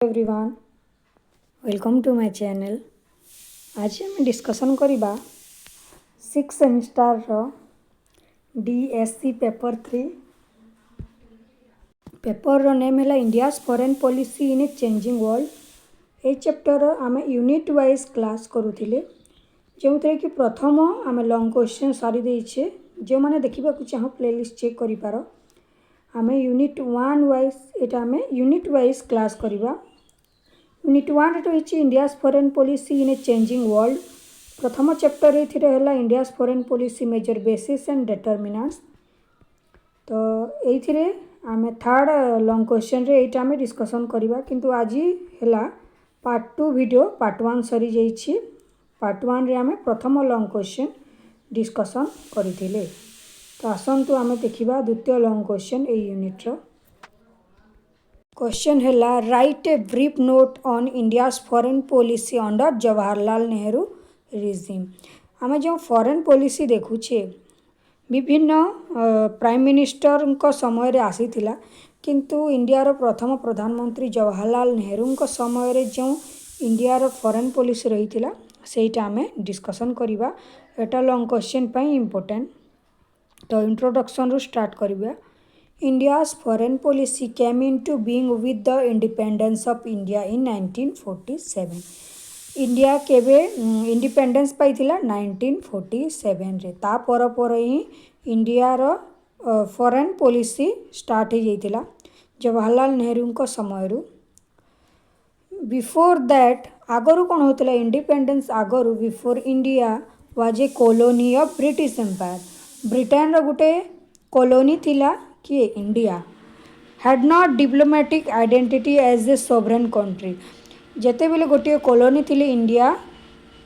Everyone welcome to my channel. आज हम discussion करिबा 6 सेमिस्टर रो डीएससी पेपर 3 पेपर रो नेम है India's foreign policy in a changing world. ए चैप्टर आम यूनिट वाइज क्लास करूथिले जो थे कि प्रथम आम लॉन्ग क्वेश्चन सारी देछे। जो माने देखिबा को चाहो प्लेलिस्ट चेक करि पारो। आमे यूनिट 1 वाइज एटा आमे यूनिट वाइज क्लास करिबा। यूनिट 1 रही India's foreign policy in a changing world. प्रथम चैप्टर है India's foreign policy major basis and determinants. तो ये आमे थर्ड लॉन्ग क्वेश्चन रे एटा आमे डिस्कशन करिबा। किंतु आज हैला पार्ट 2 वीडियो पार्ट 1 सरी जाइछि। पार्ट 1 रे आमे प्रथम लॉन्ग क्वेश्चन डिस्कशन करिथिले। तो आसंतु आमे देखिबा द्वितीय long question a unit row. Question हैला right a brief note on India's foreign policy under Jawaharlal Nehru regime. आमे जो फॉरेन पॉलिसी देखुछे विभिन्न प्राइम मिनिस्टर को समय रे आसीथिला, किंतु इंडिया रो प्रथम प्रधानमंत्री जवाहरलाल नेहरू को समय रे जो इंडिया रो फॉरेन पॉलिसी रहिथिला सेटा आमे डिस्कशन करिबा। एटा लॉन्ग क्वेश्चन पई इंपोर्टेंट। तो इंट्रोडक्शन रो स्टार्ट करिबा। India's foreign policy came into being with the independence of India in 1947. India केबे इंडिपेंडेंस पाइथिला 1947 रे। ता पर ही इंडिया रो फॉरेन पॉलिसी स्टार्ट हो जाइतिला जवाहरलाल नेहरू को समय रु। बिफोर दैट आगरु कौन होतिला इंडिपेंडेंस आगरु before India was a colony of British Empire. Britain रो गुटे कॉलोनी थिला कि India had not diplomatic identity as a sovereign country. जेते बेले गोटे कॉलोनी थिले इंडिया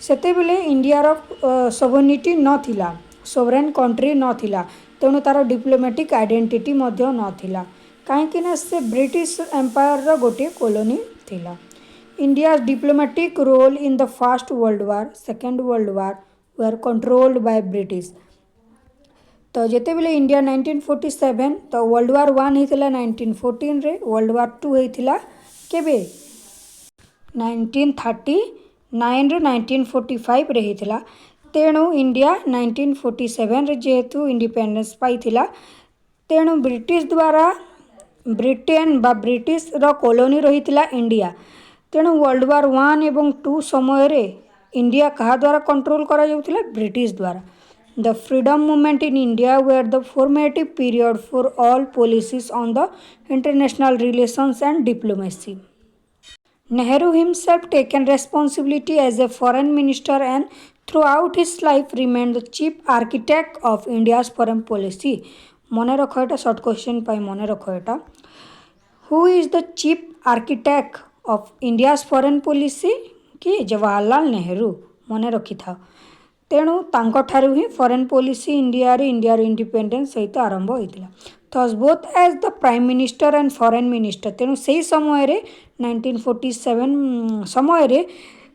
सेते बेले इंडिया रो सोवरेनिटी न थिला, सोवरेन कंट्री न थिला। तेणु तार डिप्लोमेटिक आइडेंटिटी मध्य न थिला काहेकि ना से ब्रिटिश एम्पायर रो गोटे कॉलोनी थिला। India diplomatic role in the first world war second world war were controlled by British. तो जेते बेले इंडिया 1947 तो वर्ल्ड वार 1 होता 1914 रे, वर्ल्ड वार 2 होता केबे 1939 रे 1945 रे होता। तेणु इंडिया 1947 रे जेहेतु इंडिपेंडेंस पाइथिला तेणु ब्रिटिश द्वारा ब्रिटेन बा ब्रिटिश रो कॉलोनी रहिथिला इंडिया। तेणु वर्ल्ड वार 1 एवं 2 समय रे इंडिया कहा द्वारा कंट्रोल करा जाउथिला ब्रिटिश द्वारा। The freedom movement in India were the formative period for all policies on the international relations and diplomacy. Nehru himself taken responsibility as a foreign minister and throughout his life remained the chief architect of India's foreign policy. मने रखो एटा short question पाई मने रखो एटा। Who is the chief architect of India's foreign policy? कि जवाहरलाल नेहरू मने रखी था। तेणु तांको ठारू ही फॉरेन पॉलिसी इंडिया इंडिपेंडेंस सहित आरंभ होइतिला। थस both as the prime minister and foreign minister. तेणु सही समय रे 1947 समय रे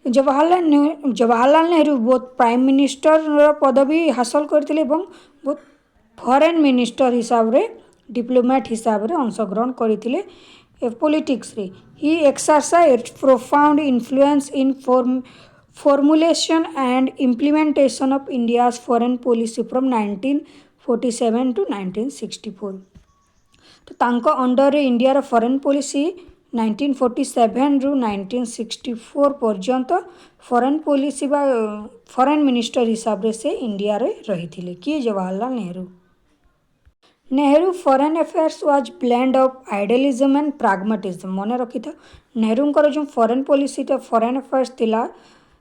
Jawaharlal Nehru both prime minister पदवी हासिल करथिले एवं बोथ फॉरेन मिनिस्टर हिसाब रे डिप्लोमेट हिसाब रे अंशग्रहण करथिले पॉलिटिक्स रे। He exercise profound influence in formulation and implementation of India's foreign policy from 1947 to 1964। तो तांको अंडर रे इंडिया रो फॉरेन पॉलिसी 1947 रु 1964 पर्यंत फॉरेन पॉलिसी बा फॉरेन मिनिस्टर हिसाब रे से इंडिया रे रहिथिले कि Jawaharlal Nehru. Nehru foreign affairs was blend of idealism and pragmatism. मने रखी था नेहरू जो फॉरेन पॉलिसी था फॉरेन अफेयर्स थिला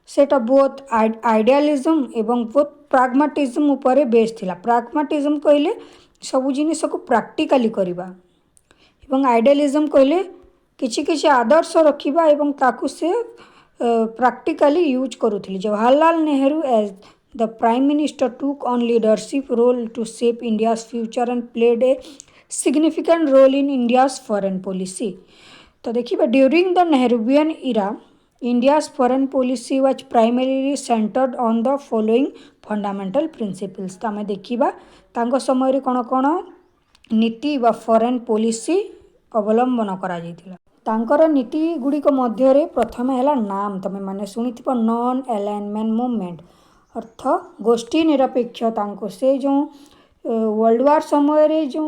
सेटा बहुत आइडियलिज्म एवं बहुत प्राग्मेटिज्म उपरे बेस थिला। प्राग्मेटिज्म कहले सब जिनिस को प्रैक्टिकली करबा एवं आइडियलिज्म कहले किछि किछि आदर्श रखिबा एवं ताकु से प्रैक्टिकली यूज करूथिले। Jawaharlal Nehru as the prime minister took on leadership role to shape India's future and played a significant role in India's foreign policy. तो देखिए during the Nehruvian era India's foreign policy was primarily centered on the following fundamental principles। तो आमे देखिबा तांको समय रे कोन कोन नीति बा फॉरेन पॉलिसी अवलंबन करा जायतिला। तांकर नीति गुड़िक मध्य प्रथम है नाम तुम मैंने शुणी नॉन अलाइनमेंट मूवमेंट अर्थ गोष्ठी निरपेक्ष से जो वर्ल्ड वार समय रे जो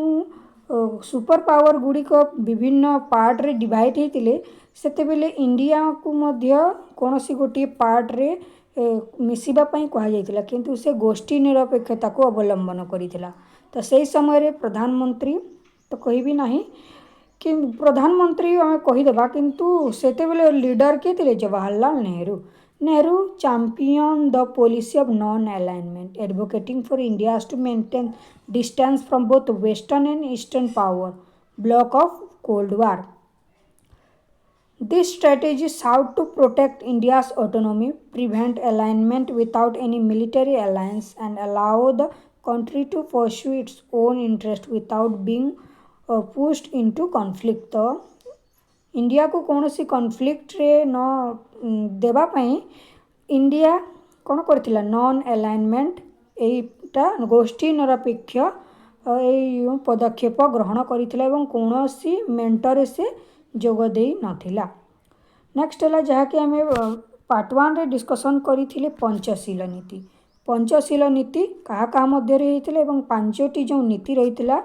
सुपर पावर गुड़िक विभिन्न पार्ट रे डिवाइड होते सेतेबेले इंडिया को मध्य कौन सी गोटे पार्ट रे मिसिबापी कहुला किंतु से गोष्ठी निरपेक्षता को अवलंबन करिथिला। तो सही समय रे प्रधानमंत्री तो कहबी नहीं कि प्रधानमंत्री आम कहीदेवा किंतु सेतेबेले लीडर किए थे Jawaharlal Nehru. Nehru champion the policy of non alignment advocating for India to maintain distance from both western and eastern power bloc of cold war. This strategy sought to protect India's autonomy, prevent alignment without any military alliance, and allow the country to pursue its own interest without being pushed into conflict. तो India को कौन सी conflict रे न देवाई India कौन करथिला non alignment एटा गोष्ठी निरपेक्ष यही पदक्षेप ग्रहण करथिला एवं कौन सी मेंटर से जोग दे नथिला। नेक्स्ट है जहाँकि आम पार्ट 1 रे डिस्कसन करथिले पंचशील नीति। पंचशील नीति कहा कहा मध्य होइथिले एवं पांचटी जो नीति रहिथिला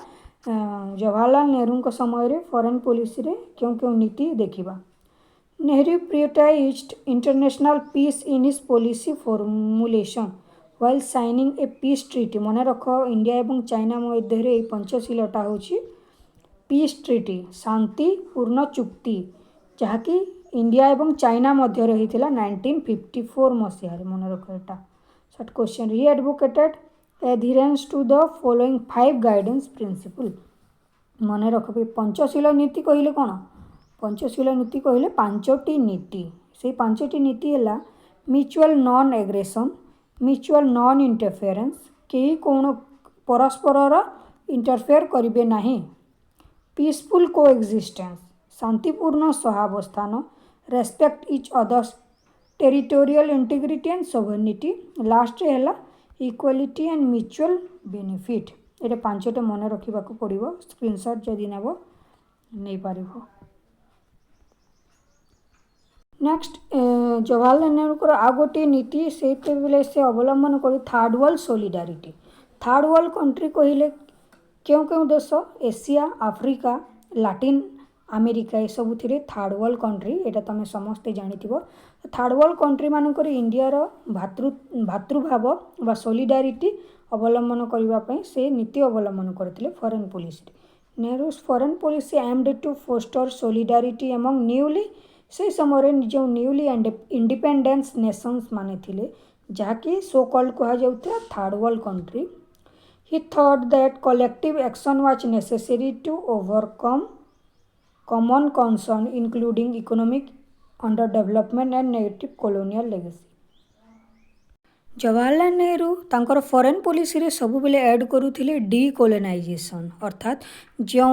जवाहरलाल नेहरू समय रे फॉरेन पॉलिसी रे क्यों क्यों नीति देखिबा। Nehru prioritised international peace in his policy formulation while signing a peace treaty. मन रख इंडिया एवं चाइना मध्य रे पंचशीलटा होची पीस ट्रीटी शांतिपूर्ण चुक्ति जहाँकि इंडिया एवं चाइना मध्य रही 1954 मसीह मन रख एटा short question. He advocated adherence to the following 5 guidance principle. मन रख पंचशील नीति कहले कौन पंचशील नीति कहले 5टी नीति से 5टी नीति है mutual non aggression mutual non interference कहीं कौन परस्पर इंटरफेयर करेंगे नहीं पीसफुल कोएक्जिस्टेंस शांतिपूर्ण सहावस्थान respect each others territorial integrity and sovereignty last है इक्वालिटी एंड म्यूचुअल बेनिफिट। ये 5टे मन रखा पड़ो स्क्रीनशॉट जदि नेब नहीं पार। नेक्स्ट जवाहरलाल नेहरू आ गोटे नीति से अवलंबन कर third world solidarity. Third world country कहले क्यों क्यों देश एशिया आफ्रिका लाटिन अमेरिका ये सब थर्ड वर्ल्ड कंट्री एटा तुम समस्ते जानिथिबो। थर्ड वर्ल्ड कंट्री मानकर इंडिया भातृभाव व सॉलिडारिटी अवलंबन करने से नीति अवलंबन करते foreign policy. Nehru foreign policy aimed to foster solidarity among newly से समय जो न्यूली इंडिपेंडेंस नेशंस माने थिले जहाँकि सो कॉल्ड कहा जाउता third world country. He thought that collective action was necessary to overcome common concern including economic underdevelopment and negative colonial legacy. Jawaharlal Nehru तांकर foreign policy रे सब बेले ऐड करुथिले डीकोलोनाइजेशन अर्थात जो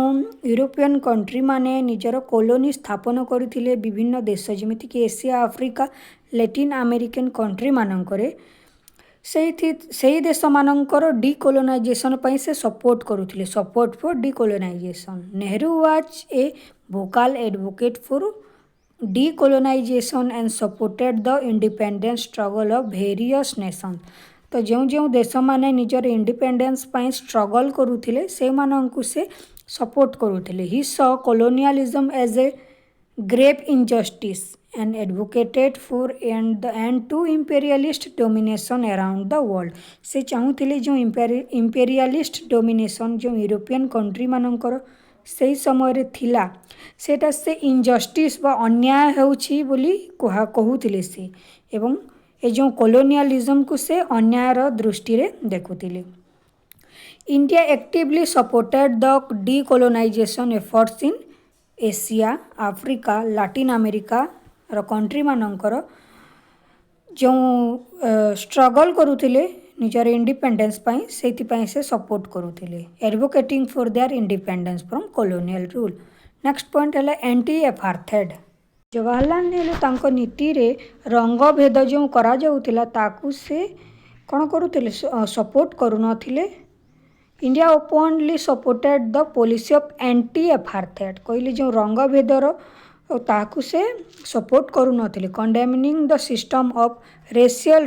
यूरोपियन कंट्री माने निजर कॉलोनी स्थापन करथिले विभिन्न देश जेमिति कि Asia Africa Latin American country मानकरे से देश मानकर डीकोलोनाइजेशन से सपोर्ट करुथिले support for decolonisation. Nehru was a vocal advocate for decolonisation and supported the independence struggle of various nation. तो जो जो देश माने निजर इंडिपेंडेंस स्ट्रगल करुथिले से मानंकु से सपोर्ट करुथिले। He saw colonialism as a grave injustice and advocated for and the end to imperialist domination around the world। से चाहूले जो imperialist domination जो यूरोपियन कंट्री मानकर से समय रे थिला सेटा से इनजस्टिस व अन्याय होउछि बोली कहूतिले से एवं ए जो कॉलोनियलिज्म को से अन्यायर दृष्टि रे देखुतिले। India actively supported the decolonisation efforts in Asia Africa Latin America country मानकर जो स्ट्रगल करुथिले निजर इंडिपेंडेंस से सपोर्ट करुथिले advocating for their independence from colonial rule. Next point है एंटी एपार्थेड। जवाहरलाल नेहरू तांको नीति रे रंग भेद जो करा जाउथिला ताकू से कौन करुथिले सपोर्ट करुनथिले। India openly supported the policy of anti apartheid कहले जो रंग भेदर और ताकू से सपोर्ट करू नथिले condemning the system of racial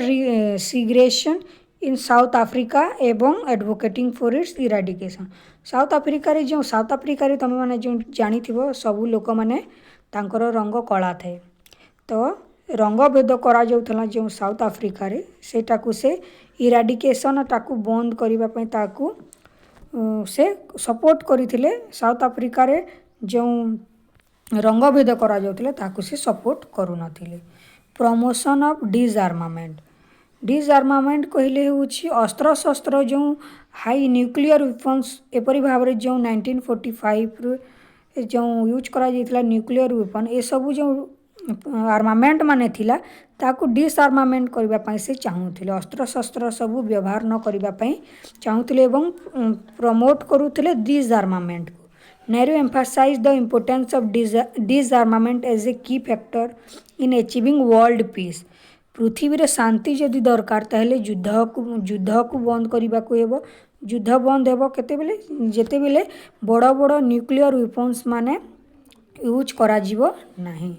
segregation in South Africa एवं advocating for its eradication. South Africa रे जो साउथ आफ्रिका रे तुम मैंने जो जानिथिबो सबू लोक मैंने तांकर रंग कला थाए तो रंग भेद करा जाउथला जो साउथ आफ्रिका रे सेटाकू से इराडिकेशन ताकू बंद करबा पई ताकू से सपोर्ट करथिले साउथ आफ्रिका रे जो रंग भेद करा जाउथले ताकू से सपोर्ट करू नथिले। प्रमोशन ऑफ डिसआर्मामेंट कहले होछि अस्त्र शस्त्र जो हाई न्यूक्लियर वेपन्स एपरि भाव रे जो 1945 रे जो यूज करा जाइतला न्यूक्लियर वेपन ए सब जो आर्मामेंट माने थिला ताकू डिसआर्मामेंट करबा पई से चाहूथिले अस्त्र शस्त्र सब व्यवहार न करबा पई चाहूथिले एवं प्रमोट करूथिले डिसआर्मामेंट को। Nehru emphasise the importance of disarmament as a key factor in achieving world peace. पृथ्वी रे शांति जदि दरकार ताहेले युद्ध को बंद करबा को हेबो। युद्ध बंद हेबो केतेबेले जेतेबेले बड़ बड़ न्यूक्लियर वेपन्स माने यूज करा जिवो नाही।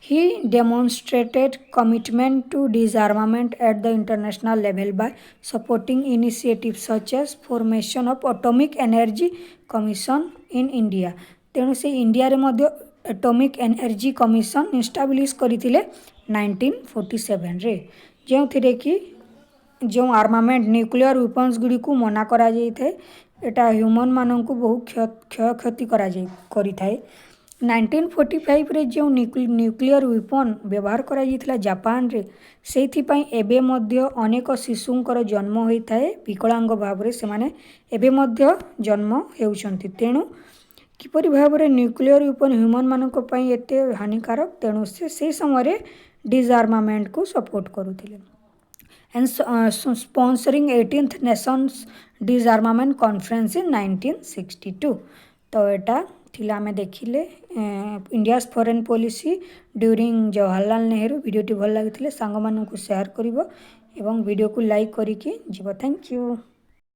He demonstrated commitment to disarmament at the international level by supporting initiatives such as formation of Atomic Energy Commission in India। तेणु से इंडिया रे मध्य एटॉमिक एनर्जी कमिशन इस्टाब्लिश करथिले 1947 रे जो थिरे कि जो आर्मामेंट न्यूक्लियर वेपन्स गुडी को मना करा जाई थे एटा ह्यूमन मानन को बहुत क्षति करा जाई करी थाए। 1945 रे जो न्यूक्लियर वेपन व्यवहार करा जाइतला जापान रे सेथिपाई एबे मध्य अनेक शिशुंकर जन्म होइथाए विकलांग भाव रे से माने एबे मध्य जन्म हेउचंती। तेणु किपरि भाव रे न्यूक्लियर वेपन ह्यूमन मानक पई एते हानिकारक तेणु से समय रे डिसआर्मामेंट को सपोर्ट करूथिले and sponsoring 18th nations disarmament conference in 1962। तो एटा थिला आमे देखिले India's foreign policy during Jawaharlal Nehru. वीडियोटी भल लागिथिले सांग मानकु शेयर करिवो एवं वीडियो को लाइक करिके जीवो। Thank you.